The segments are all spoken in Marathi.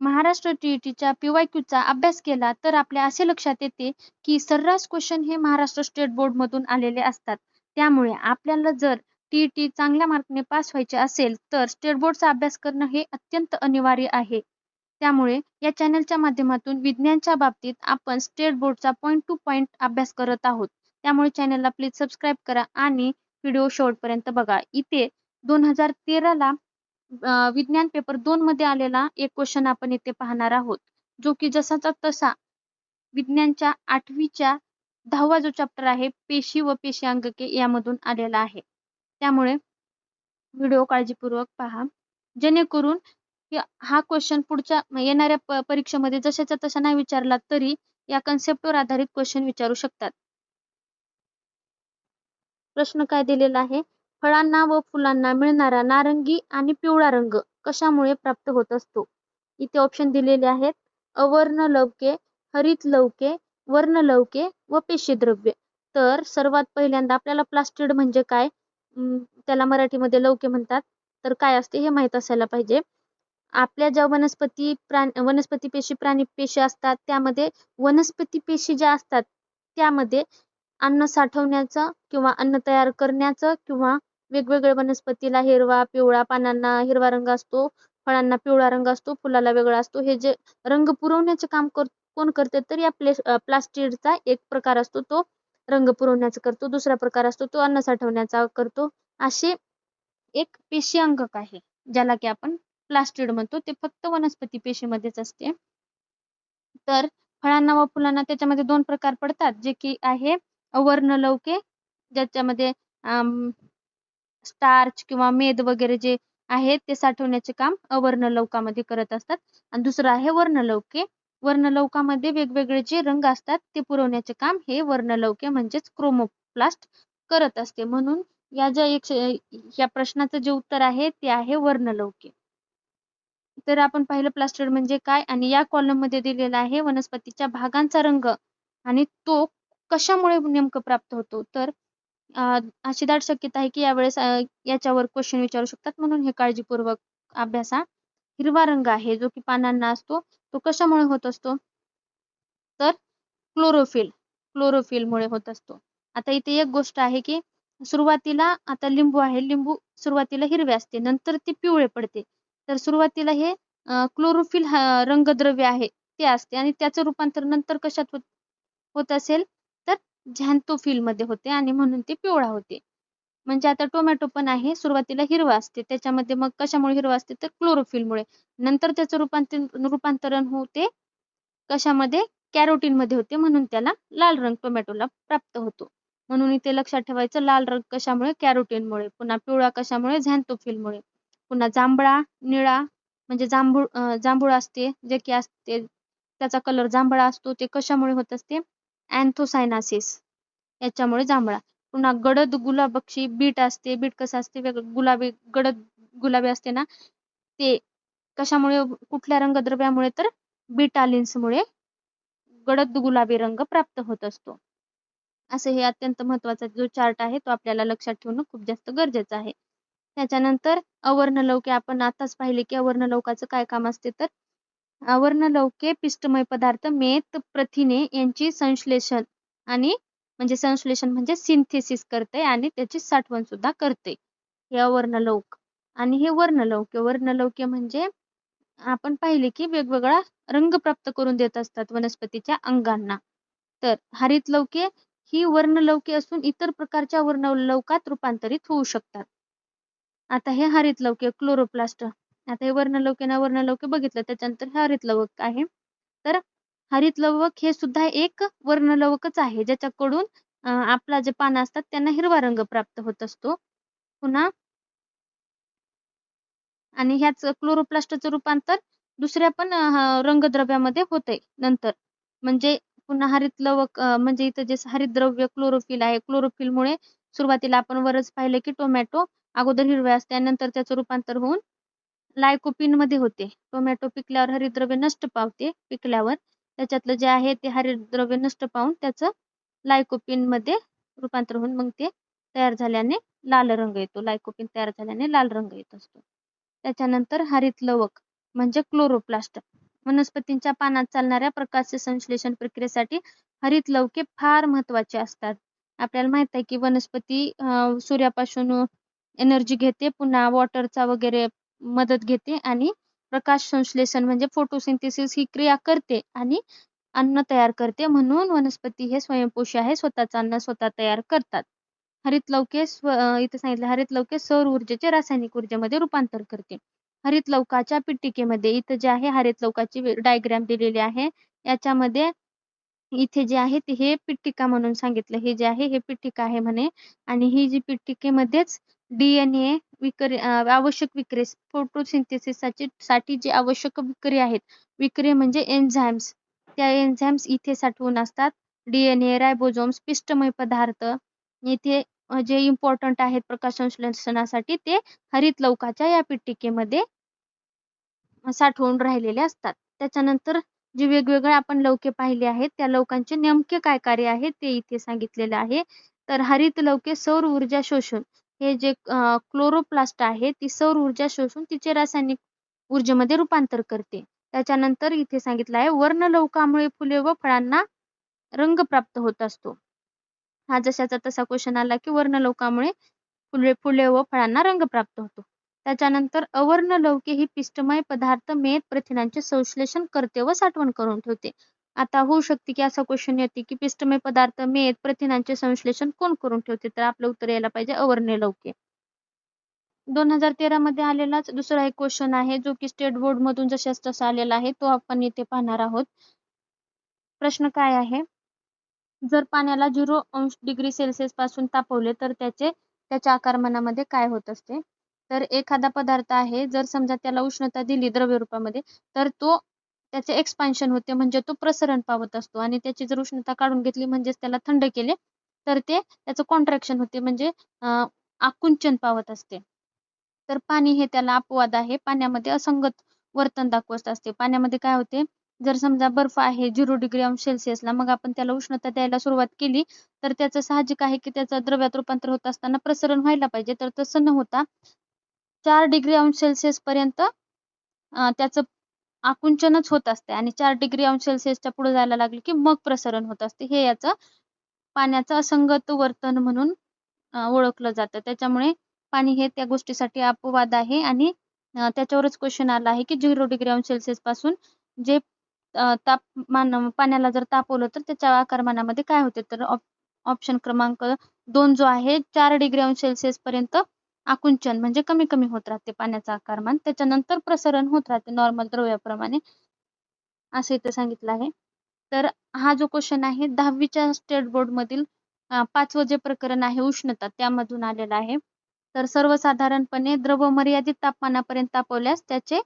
महाराष्ट्र टीईटीच्या PYQचा अभ्यास केला तर आपल्या असे लक्षात येते की सर्रास क्वेश्चन हे महाराष्ट्र स्टेट बोर्डमधून आलेले असतात. त्यामुळे आपल्याला जर टीईटी चांगल्या मार्कने पास व्हायचे असेल तर स्टेट बोर्डचा अभ्यास करणं हे अत्यंत अनिवार्य आहे. त्यामुळे या चॅनलच्या माध्यमातून विज्ञानच्या बाबतीत आपण स्टेट बोर्डचा पॉईंट टू पॉईंट अभ्यास करत आहोत. त्यामुळे चॅनलला प्लीज सबस्क्राईब करा आणि व्हिडिओ शेवटपर्यंत बघा. इथे 2013ला विज्ञान पेपर 2 मध्ये आलेला एक क्वेश्चन आपण इथे पाहणार आहोत, जो की जसाचा तसा विज्ञानच्या 8वीच्या 10वा जो चॅप्टर आहे पेशी व पेशीअंगके यामधून आलेला आहे. त्यामुळे व्हिडिओ काळजीपूर्वक पहा, जेणेकरून हा क्वेश्चन पुढच्या येणाऱ्या परीक्षेमध्ये जशाच्या तसा नाही विचारला तरी या कन्सेप्टवर आधारित क्वेश्चन विचारू शकतात. प्रश्न काय दिलेला आहे, फळांना व फुलांना मिळणारा नारंगी आणि पिवळा रंग कशामुळे प्राप्त होत असतो. इथे ऑप्शन दिलेले आहेत, अवर्णलवके, हरितलवके, वर्णलवके व पेशीद्रव्य. तर सर्वात पहिल्यांदा आपल्याला प्लास्टिड म्हणजे काय, त्याला मराठीमध्ये लवके म्हणतात, तर काय असते हे माहीत असायला पाहिजे. आपल्या ज्या वनस्पती पेशी, प्राणी पेशी असतात त्यामध्ये वनस्पती पेशी ज्या असतात त्यामध्ये अन्न साठवण्याचं किंवा अन्न तयार करण्याचं किंवा वेगवेगळ्या वनस्पतीला हिरवा, पिवळा, पानांना हिरवा रंग असतो, फळांना पिवळा रंग असतो, फुलाला वेगळा असतो, हे जे रंग पुरवण्याचे काम कोण करते तर या प्लास्टिडचा एक प्रकार असतो तो रंग पुरवण्याचा करतो, दुसरा प्रकार असतो तो अन्न साठवण्याचा करतो. असे एक पेशी अंगक आहे ज्याला की आपण प्लास्टिड म्हणतो. ते फक्त वनस्पती पेशीमध्येच असते. तर फळांना व फुलांना त्याच्यामध्ये 2 प्रकार पडतात, जे की आहे अवर्णलवके, ज्याच्यामध्ये स्टार्च किंवा मेद वगैरे जे आहे ते साठवण्याचे काम अवर्णलवकामध्ये करत असतात. आणि दुसरं आहे वर्णलवके. वर्णलवकामध्ये वेगवेगळे जे रंग असतात ते पुरवण्याचे काम हे वर्णलवके म्हणजेच क्रोमोप्लास्ट करत असते. म्हणून या प्रश्नाचं जे उत्तर आहे ते आहे वर्णलवके. तर आपण पाहिलं प्लास्टिड म्हणजे काय, आणि या कॉलम मध्ये दिलेला आहे वनस्पतीच्या भागांचा रंग आणि तो कशामुळे नेमकं प्राप्त होतो. तर अशी दाट शक्यता आहे की यावेळेस याच्यावर क्वेश्चन विचारू शकतात, म्हणून हे काळजीपूर्वक अभ्यासा. हिरवा रंग आहे जो की पानांना असतो, तो कशामुळे होत असतो तर क्लोरोफिलमुळे होत असतो. आता इथे एक गोष्ट आहे की सुरुवातीला आता लिंबू आहे, लिंबू सुरुवातीला हिरवे असते, नंतर ते पिवळे पडते. तर सुरुवातीला हे क्लोरोफिल रंगद्रव्य आहे ते असते आणि त्याचं रूपांतर नंतर कशात होत असेल तर झॅन्थोफिल मध्ये होते आणि म्हणून ते पिवळा होते. म्हणजे आता टोमॅटो पण आहे, सुरुवातीला हिरवा असते, त्याच्यामध्ये मग कशामुळे हिरवा असते तर क्लोरोफिलमुळे, नंतर त्याचं रूपांतरण होते कशामध्ये, कॅरोटीन मध्ये होते, म्हणून त्याला लाल रंग टोमॅटोला प्राप्त होतो. म्हणून इथे लक्षात ठेवायचं, लाल रंग कशामुळे, कॅरोटीनमुळे. पुन्हा पिवळा कशामुळे, झॅन्थोफिलमुळे. पुन्हा जांभळा, निळा म्हणजे जांभूळ असते जे की असते त्याचा कलर जांभळा असतो, ते कशामुळे होत असते, अँथोसायनासिस याच्यामुळे जांभळा. पुन्हा गडद गुलाबक्षी बीट असते, बीट कसं असते गुलाबी, गडद गुलाबी असते ना, ते कशामुळे, कुठल्या रंगद्रव्यामुळे तर बीटालिन्समुळे गडद गुलाबी रंग प्राप्त होत असतो. असे हे अत्यंत महत्त्वाचा जो चार्ट आहे तो आपल्याला लक्षात ठेवणं खूप जास्त गरजेचं आहे. त्याच्यानंतर अवर्णलवके आपण आताच पाहिले की अवर्णलवकाचं काय काम असते तर अवर्णलवके पिष्टमय पदार्थ, मेद, प्रथिने यांची संश्लेषण म्हणजे सिंथेसिस करते आणि त्याची साठवण सुद्धा करते, हे अवर्णलवक. आणि हे वर्णलवके म्हणजे आपण पाहिले की वेगवेगळा रंग प्राप्त करून देत असतात वनस्पतीच्या अंगांना. तर हरितलवके ही वर्णलवके असून इतर प्रकारच्या वर्णलवकात रूपांतरित होऊ शकतात. आता हे हरितलवके क्लोरोप्लास्ट. आता हे वर्णलवके बघितलं, त्याच्यानंतर हे हरितलवक आहे. तर हरितलवक हे सुद्धा एक वर्णलवकच आहे, ज्याच्याकडून आपला जे पानं असतात त्यांना हिरवा रंग प्राप्त होत असतो. पुन्हा आणि ह्याच क्लोरोप्लास्टचं रूपांतर दुसऱ्या पण रंगद्रव्यामध्ये होते नंतर. म्हणजे पुन्हा हरितलवक म्हणजे इथं जे हरितद्रव्य क्लोरोफिल आहे, क्लोरोफिलमुळे सुरुवातीला आपण वरच पाहिले की टोमॅटो अगोदर हिरवे असते आणि नंतर त्याचं रूपांतर होऊन लायकोपिन मध्ये होते. टोमॅटो पिकल्यावर हरितद्रव्य नष्ट पावते, पिकल्यावर त्याच्यातलं जे आहे ते हरितद्रव्य नष्ट पावून त्याचं लायकोपिन मध्ये रूपांतर होऊन मग ते तयार झाल्याने लाल रंग येतो, लायकोपिन तयार झाल्याने लाल रंग येत असतो. त्याच्यानंतर हरितलवक म्हणजे क्लोरोप्लास्ट. वनस्पतींच्या पानात चालणाऱ्या प्रकाश संश्लेषण प्रक्रियेसाठी हरितलवके फार महत्त्वाचे असतात. आपल्याला माहित आहे की वनस्पती सूर्यापासून एनर्जी घेते, पुन्हा वॉटरचा वगैरे मदत घेते आणि प्रकाश संश्लेषण म्हणजे फोटोसिंथेसिस ही क्रिया करते आणि अन्न तयार करते. म्हणून वनस्पती हे स्वयंपोषी आहे, स्वतःचं अन्न स्वतः तयार करतात. हरितलवके इथे सांगितलं हरितलवके सौर ऊर्जेचे रासायनिक ऊर्जेमध्ये रूपांतर करते. हरितलवकाच्या पिटिकेमध्ये इथं जे आहे हरितलवकाची डायग्राम दिलेली आहे. याच्यामध्ये इथे जे आहे ते हे पिटिका म्हणून सांगितलं. हे जे आहे हे पिटिका आहे म्हणे आणि ही जी पिटिकेमध्येच DNA आवश्यक विक्रिया फोटोसिंथेसिस साठी जे आवश्यक विक्रिया आहेत. विक्रिया म्हणजे एन्झाइम्स. त्या एन्झाइम्स इथे साठवून असतात. DNA, रायबोझोम्स, पिष्टमय पदार्थ इथे जे इम्पॉर्टंट आहेत प्रकाश संश्लेषणासाठी ते हरितलवकाच्या या पिटिकेमध्ये साठवून राहिलेले असतात. त्याच्यानंतर जे वेगवेगळे आपण लवके पाहिले आहेत त्या लवकांचे नेमके काय कार्य आहे ते इथे सांगितलेले आहे. तर हरितलवके सौर ऊर्जा शोषून हे जे क्लोरोप्लास्ट आहे ती सौर ऊर्जा शोषून तिचे रासायनिक ऊर्जेमध्ये रूपांतर करते. त्याच्यानंतर इथे सांगितलं आहे वर्णलवकामुळे फुले व फळांना रंग प्राप्त होत असतो. हा जशाचा तसा क्वेश्चन आला की वर्णलवकामुळे फुले व फळांना रंग प्राप्त होतो. त्याच्यानंतर अवर्णलवके ही पिष्टमय पदार्थ मेद प्रथिनांचे संश्लेषण करते व साठवण करून ठेवते. आता होऊ शकते की असा क्वेश्चन येते की पिष्टमय पदार्थ मेद प्रथिनांचे संश्लेषण कोण करून ठेवते, तर आपलं उत्तर यायला पाहिजे अवर्णलवके. 2013 मध्ये आलेलाच दुसरा एक क्वेश्चन आहे जो की स्टेट बोर्ड मधून जशाच तसा आलेला आहे तो आपण इथे पाहणार आहोत. प्रश्न काय आहे, जर पाण्याला 0° पासून तापवले तर त्याच्या आकारमानामध्ये काय होत असते. तर एखादा पदार्थ आहे जर समजा त्याला उष्णता दिली द्रव्य रूपामध्ये तर तो त्याचे एक्सपान्शन होते म्हणजे तो प्रसरण पावत असतो आणि त्याची जर उष्णता काढून घेतली म्हणजेच त्याला थंड केले तर त्याचं कॉन्ट्रॅक्शन होते म्हणजे आकुंचन पावत असते. तर पाणी हे त्याला अपवाद आहे. पाण्यामध्ये असंगत वर्तन दाखवत असते. पाण्यामध्ये काय होते, जर समजा बर्फ आहे 0°C मग आपण त्याला उष्णता द्यायला सुरुवात केली तर त्याचं साहजिक आहे की त्याचं द्रव्यात रूपांतर होत असताना प्रसरण व्हायला पाहिजे, तर तसं न होता 4°C पर्यंत त्याचं आकुंचनच होत असते आणि 4°C पुढे जायला लागले की मग प्रसरण होत असते. हे याचं पाण्याचं असंगत वर्तन म्हणून ओळखलं जातं. त्याच्यामुळे पाणी हे त्या गोष्टीसाठी अपवाद आहे आणि त्याच्यावरच क्वेश्चन आला आहे की 0°C पासून जे तापमान पाण्याला जर तापवलं तर त्याच्या आकारमानामध्ये काय होते, तर ऑप्शन क्रमांक 2 जो आहे 4°C पर्यंत आकुंचन म्हणजे कमी कमी होत राहते पाण्याचं आकारमान, त्याच्यानंतर प्रसरण होत राहते नॉर्मल द्रव्याप्रमाणे असं इथे सांगितलं आहे. तर हा जो क्वेश्चन आहे 10वीच्या स्टेट बोर्ड मधील 5वं जे प्रकरण आहे उष्णता त्यामधून आलेला आहे. तर सर्वसाधारणपणे द्रव मर्यादित तापमानापर्यंत तापवल्यास त्याचे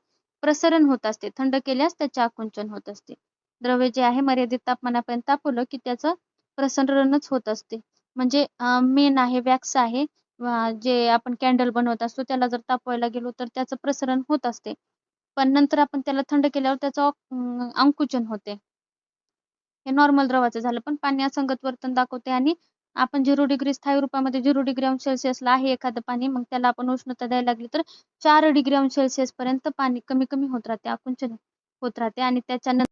प्रसरण होत असते, थंड केल्यास त्याचे आकुंचन होत असते. द्रव्य जे आहे मर्यादित तापमानापर्यंत तापवलं की त्याचं प्रसरणच होत असते. म्हणजे मेन आहे वॅक्स आहे जे आपण कॅन्डल बनवत असतो त्याला जर तापवायला गेलो तर त्याचं प्रसरण होत असते, पण नंतर आपण त्याला थंड केल्यावर त्याचं आकुंचन होते. हे नॉर्मल द्रवाचं झालं, पण पाणी असंगत वर्तन दाखवते आणि आपण 0° स्थायी रूपामध्ये 0°C ला आहे एखादं पाणी, मग त्याला आपण उष्णता द्यायला लागली तर 4°C पर्यंत पाणी कमी कमी होत राहते, आकुंचन होत राहते आणि त्याच्यानंतर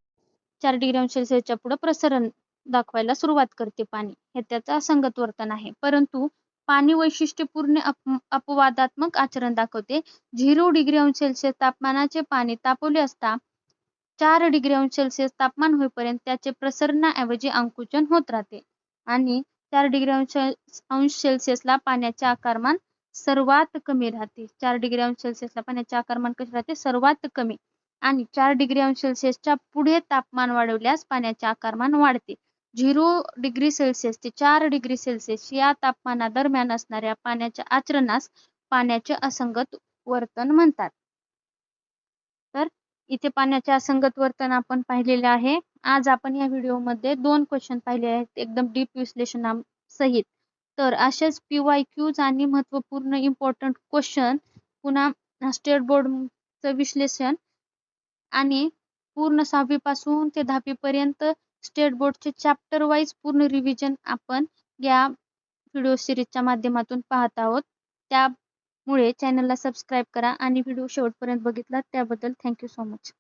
4°C पुढे प्रसरण दाखवायला सुरुवात करते पाणी. हे त्याचं असंगत वर्तन आहे. परंतु पाणी वैशिष्ट्यपूर्ण अपवादात्मक आचरण दाखवते. 0°C तापमानाचे पाणी तापवले असता 4°C तापमान होईपर्यंत त्याचे प्रसरणाऐवजी आकुंचन होत राहते आणि 4°C ला पाण्याचे आकारमान सर्वात कमी राहते. 4°C ला पाण्याचे आकारमान कसे राहते, सर्वात कमी, आणि 4°C पुढे तापमान वाढवल्यास पाण्याचे आकारमान वाढते. 0°C ते 4°C या तापमानादरम्यान असणाऱ्या पाण्याच्या आचरणास पाण्याचे असंगत वर्तन म्हणतात. तर इथे पाण्याचे असंगत वर्तन आपण पाहिलेले आहे. आज आपण या व्हिडिओमध्ये 2 क्वेश्चन पाहिले आहेत एकदम डीप विश्लेषणासहित. तर असेच PYQs आणि महत्त्वपूर्ण इम्पॉर्टंट क्वेश्चन पुन्हा स्टेट बोर्डचं विश्लेषण आणि पूर्ण 6वी पासून ते 10वी पर्यंत स्टेट बोर्डचे चॅप्टर वाईज पूर्ण रिव्हिजन आपण या व्हिडिओ सिरीजच्या माध्यमातून पाहत आहोत. त्यामुळे चॅनलला सबस्क्राईब करा आणि व्हिडिओ शेवटपर्यंत बघितला त्याबद्दल थँक्यू सो मच.